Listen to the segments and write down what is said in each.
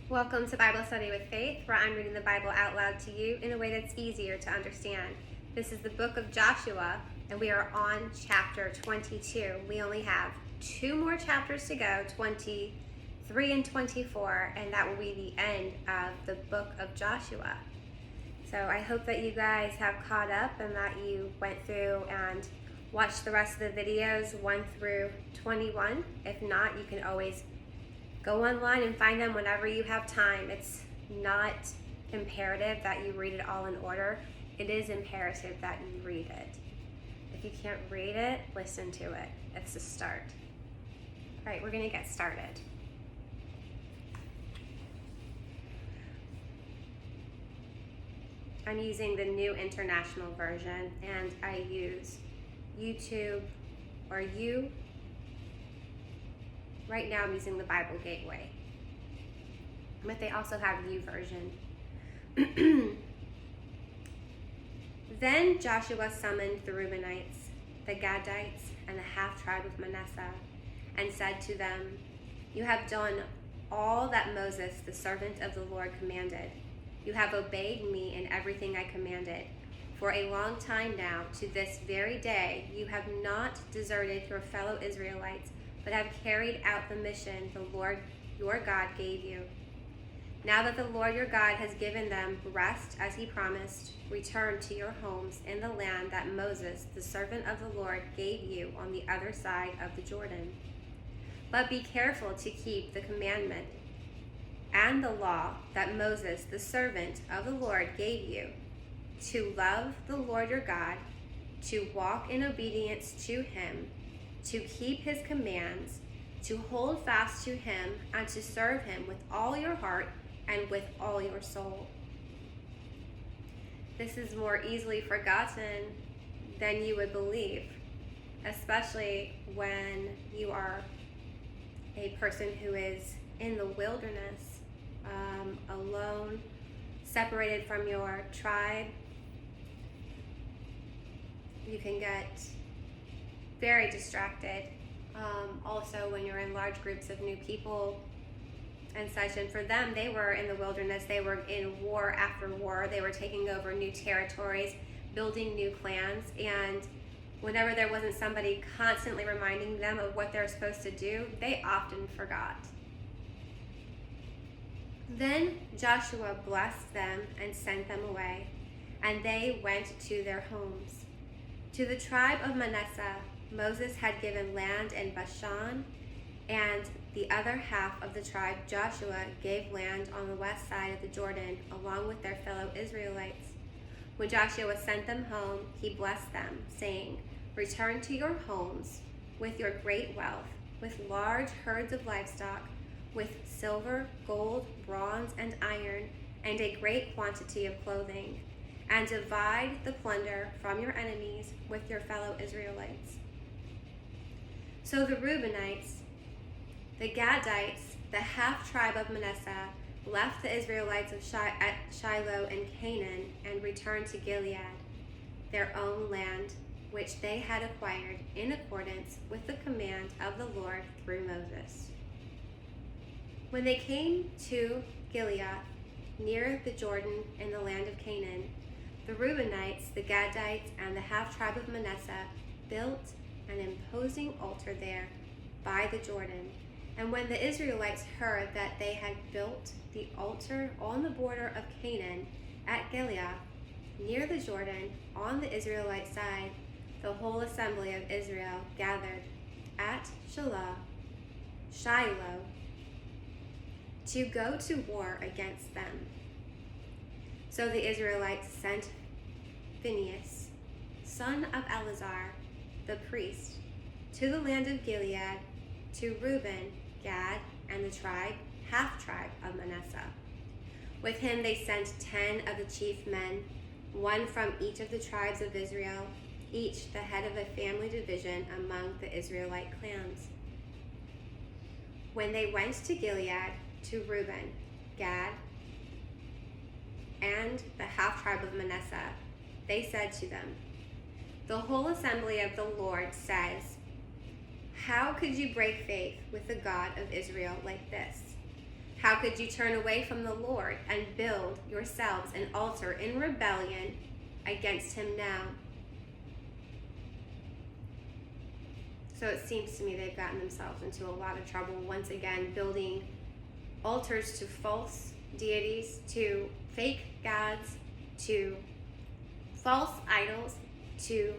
Welcome to Bible Study with Faith, where I'm reading the Bible out loud to you in a way that's easier to understand. This is the book of Joshua, and we are on chapter 22. We only have 2 more chapters to go, 23 and 24, and that will be the end of the book of Joshua. So I hope that you guys have caught up and that you went through and watched the rest of the videos 1 through 21. If not, you can always go online and find them whenever you have time. It's not imperative that you read it all in order. It is imperative that you read it. If you can't read it, listen to it. It's a start. All right, we're going to get started. I'm using the New International Version, and I use YouTube or you. Right now I'm using the Bible Gateway, but they also have YouVersion. Then Joshua summoned the Reubenites, the Gadites, and the half-tribe of Manasseh, and said to them, "You have done all that Moses, the servant of the Lord, commanded. You have obeyed me in everything I commanded. For a long time now, to this very day, you have not deserted your fellow Israelites, but have carried out the mission the Lord your God gave you. Now that the Lord your God has given them rest as he promised, return to your homes in the land that Moses, the servant of the Lord, gave you on the other side of the Jordan. But be careful to keep the commandment and the law that Moses, the servant of the Lord, gave you, to love the Lord your God, to walk in obedience to him, to keep his commands, to hold fast to him, and to serve him with all your heart and with all your soul." This is more easily forgotten than you would believe, especially when you are a person who is in the wilderness, alone, separated from your tribe. You can get very distracted. Also when you're in large groups of new people and such. And for them, they were in the wilderness. They were in war after war. They were taking over new territories, building new clans. And whenever there wasn't somebody constantly reminding them of what they're supposed to do, they often forgot. Then Joshua blessed them and sent them away, and they went to their homes. To the tribe of Manasseh, Moses had given land in Bashan, and the other half of the tribe Joshua gave land on the west side of the Jordan, along with their fellow Israelites. When Joshua sent them home, he blessed them, saying, "Return to your homes with your great wealth, with large herds of livestock, with silver, gold, bronze, and iron, and a great quantity of clothing, and divide the plunder from your enemies with your fellow Israelites." So the Reubenites, the Gadites, the half-tribe of Manasseh, left the Israelites of Shiloh and Canaan and returned to Gilead, their own land, which they had acquired in accordance with the command of the Lord through Moses. When they came to Gilead, near the Jordan in the land of Canaan, the Reubenites, the Gadites, and the half-tribe of Manasseh built an imposing altar there by the Jordan. And when the Israelites heard that they had built the altar on the border of Canaan at Gilead, near the Jordan, on the Israelite side, the whole assembly of Israel gathered at Shiloh to go to war against them. So the Israelites sent Phinehas, son of Eleazar, the priest, to the land of Gilead, to Reuben, Gad, and the half-tribe of Manasseh. With him they sent 10 of the chief men, one from each of the tribes of Israel, each the head of a family division among the Israelite clans. When they went to Gilead, to Reuben, Gad, and the half-tribe of Manasseh, they said to them, "The whole assembly of the Lord says, how could you break faith with the God of Israel like this? How could you turn away from the Lord and build yourselves an altar in rebellion against him now? So it seems to me they've gotten themselves into a lot of trouble once again, building altars to false deities, to fake gods, to false idols, to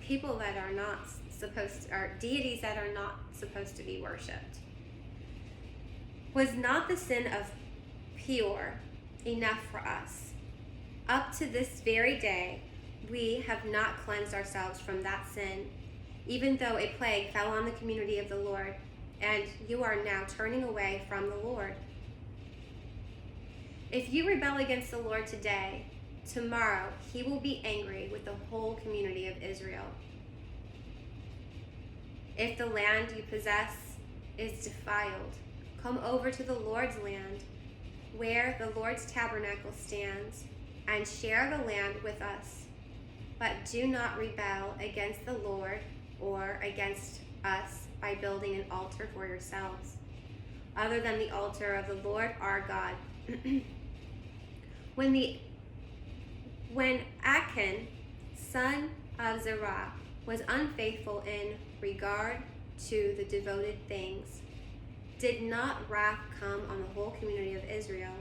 people that are not supposed to, or deities that are not supposed to be worshipped. Was not the sin of Peor enough for us? Up to this very day, we have not cleansed ourselves from that sin, even though a plague fell on the community of the Lord, and you are now turning away from the Lord. If you rebel against the Lord today, tomorrow he will be angry with the whole community of Israel. If the land you possess is defiled, come over to the Lord's land, where the Lord's tabernacle stands, and share the land with us. But do not rebel against the Lord or against us by building an altar for yourselves, other than the altar of the Lord our God. When Achan, son of Zerah, was unfaithful in regard to the devoted things, did not wrath come on the whole community of Israel?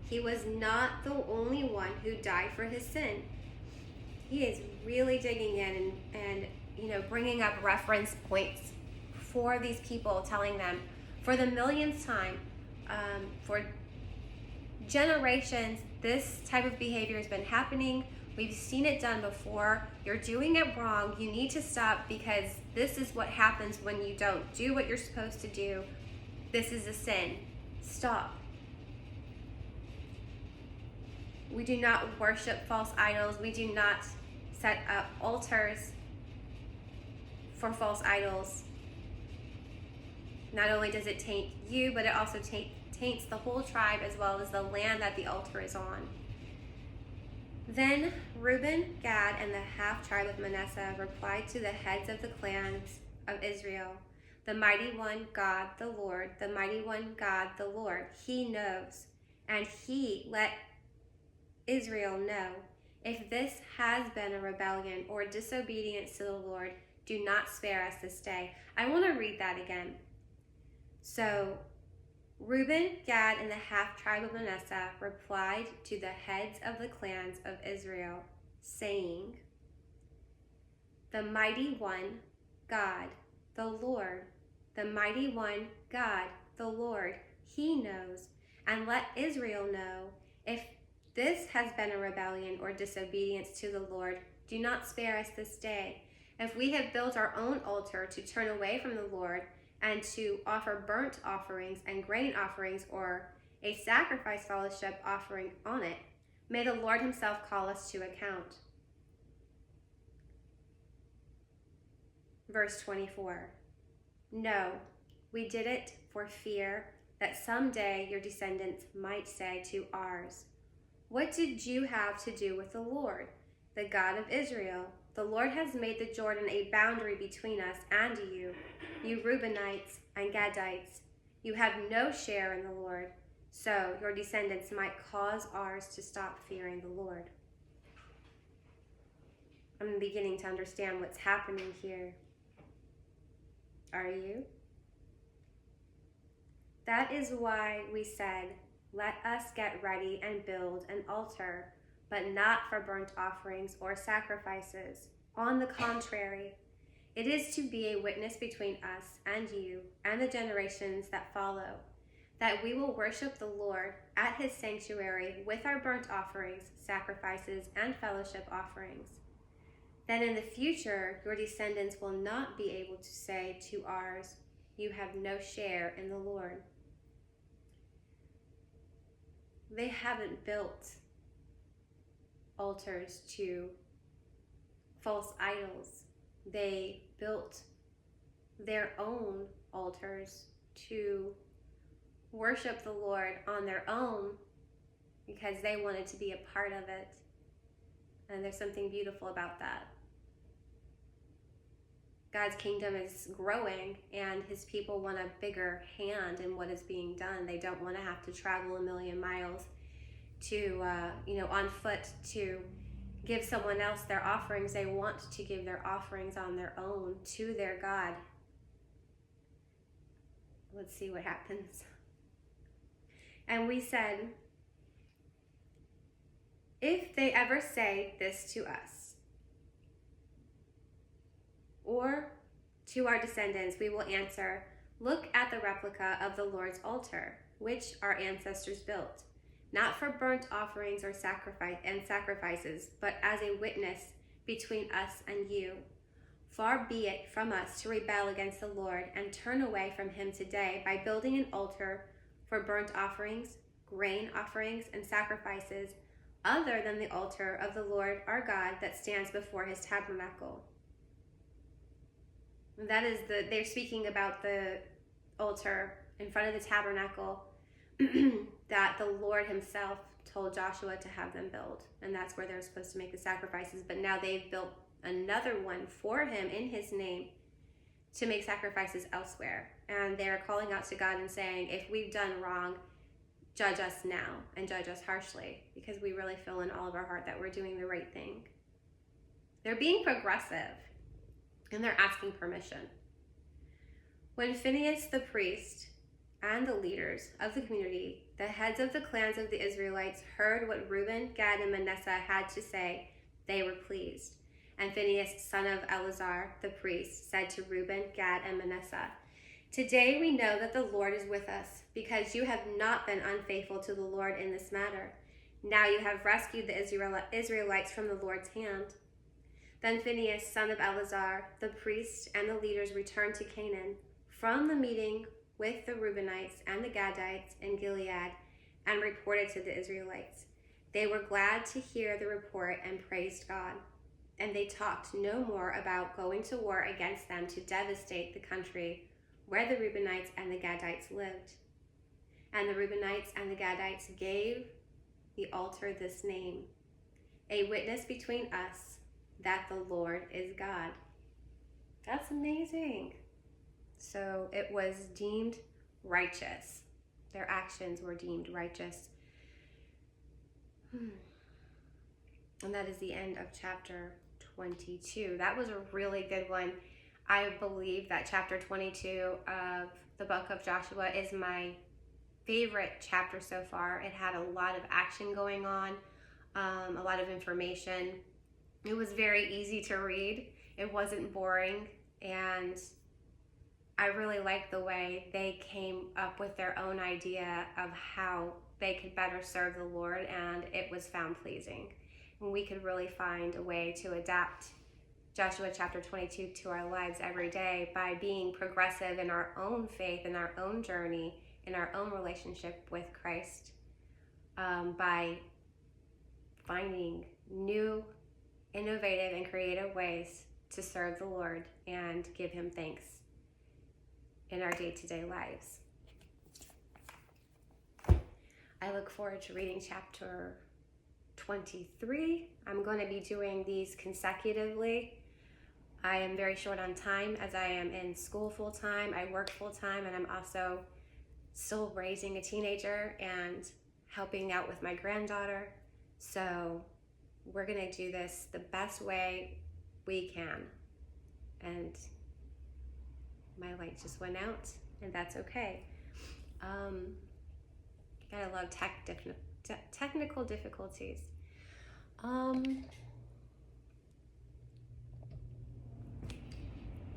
He was not the only one who died for his sin. He is really digging in and bringing up reference points for these people, telling them for the millionth time, for generations, this type of behavior has been happening. We've seen it done before. You're doing it wrong. You need to stop, because this is what happens when you don't do what you're supposed to do. This is a sin. Stop. We do not worship false idols. We do not set up altars for false idols. Not only does it taint you, but it also taints the whole tribe as well as the land that the altar is on. Then Reuben, Gad, and the half-tribe of Manasseh replied to the heads of the clans of Israel, "The mighty one, God, the Lord, the mighty one, God, the Lord, he knows, and he let Israel know. If this has been a rebellion or disobedience to the Lord, do not spare us this day." I want to read that again. So, Reuben, Gad, and the half-tribe of Manasseh replied to the heads of the clans of Israel, saying, "The mighty one, God, the Lord, the mighty one, God, the Lord, he knows, and let Israel know. If this has been a rebellion or disobedience to the Lord, do not spare us this day. If we have built our own altar to turn away from the Lord, and to offer burnt offerings and grain offerings or a sacrifice fellowship offering on it, may the Lord himself call us to account." Verse 24. "No, we did it for fear that someday your descendants might say to ours, 'What did you have to do with the Lord, the God of Israel? The Lord has made the Jordan a boundary between us and you, you Reubenites and Gadites. You have no share in the Lord, so your descendants might cause ours to stop fearing the Lord.'" I'm beginning to understand what's happening here. Are you? That is why we said, "Let us get ready and build an altar, but not for burnt offerings or sacrifices. On the contrary, it is to be a witness between us and you and the generations that follow, that we will worship the Lord at his sanctuary with our burnt offerings, sacrifices, and fellowship offerings. Then in the future, your descendants will not be able to say to ours, 'You have no share in the Lord.'" They haven't built altars to false idols. They built their own altars to worship the Lord on their own because they wanted to be a part of it. And there's something beautiful about that. God's kingdom is growing and his people want a bigger hand in what is being done. They don't want to have to travel a million miles to, on foot to give someone else their offerings. They want to give their offerings on their own to their God. Let's see what happens. And we said, if they ever say this to us, or to our descendants, we will answer, look at the replica of the Lord's altar, which our ancestors built, not for burnt offerings or sacrifices, but as a witness between us and you. Far be it from us to rebel against the Lord and turn away from him today by building an altar for burnt offerings, grain offerings, and sacrifices, other than the altar of the Lord our God that stands before his tabernacle. And that is they're speaking about the altar in front of the tabernacle that the Lord himself told Joshua to have them build. And that's where they're supposed to make the sacrifices. But now they've built another one for him in his name to make sacrifices elsewhere. And they're calling out to God and saying, if we've done wrong, judge us now and judge us harshly, because we really feel in all of our heart that we're doing the right thing. They're being progressive and they're asking permission. When Phinehas the priest and the leaders of the community, the heads of the clans of the Israelites, heard what Reuben, Gad, and Manasseh had to say, they were pleased. And Phinehas, son of Eleazar the priest, said to Reuben, Gad, and Manasseh, today we know that the Lord is with us, because you have not been unfaithful to the Lord in this matter. Now you have rescued the Israelites from the Lord's hand. Then Phinehas, son of Eleazar the priest, and the leaders returned to Canaan from the meeting with the Reubenites and the Gadites in Gilead, and reported to the Israelites. They were glad to hear the report and praised God. And they talked no more about going to war against them to devastate the country where the Reubenites and the Gadites lived. And the Reubenites and the Gadites gave the altar this name, a witness between us that the Lord is God. That's amazing. So it was deemed righteous. Their actions were deemed righteous. And that is the end of chapter 22. That was a really good one. I believe that chapter 22 of the book of Joshua is my favorite chapter so far. It had a lot of action going on, a lot of information. It was very easy to read. It wasn't boring, and I really liked the way they came up with their own idea of how they could better serve the Lord, and it was found pleasing. And we could really find a way to adapt Joshua chapter 22 to our lives every day by being progressive in our own faith, in our own journey, in our own relationship with Christ, by finding new, innovative, and creative ways to serve the Lord and give him thanks in our day-to-day lives. I look forward to reading chapter 23. I'm going to be doing these consecutively. I am very short on time as I am in school full-time. I work full-time, and I'm also still raising a teenager and helping out with my granddaughter. So we're going to do this the best way we can. And my light just went out, and that's okay. Gotta love technical difficulties.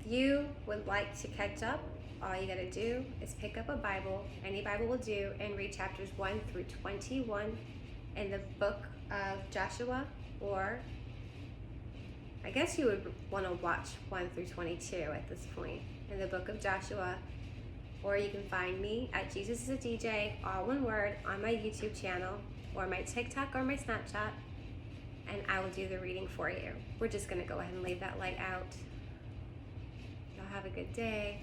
If you would like to catch up, all you gotta do is pick up a Bible, any Bible will do, and read chapters 1 through 21 in the book of Joshua, or I guess you would want to watch 1 through 22 at this point in the book of Joshua. Or you can find me at Jesus is a DJ, all one word, on my YouTube channel, or my TikTok or my Snapchat, and I will do the reading for you. We're just going to go ahead and leave that light out. Y'all have a good day.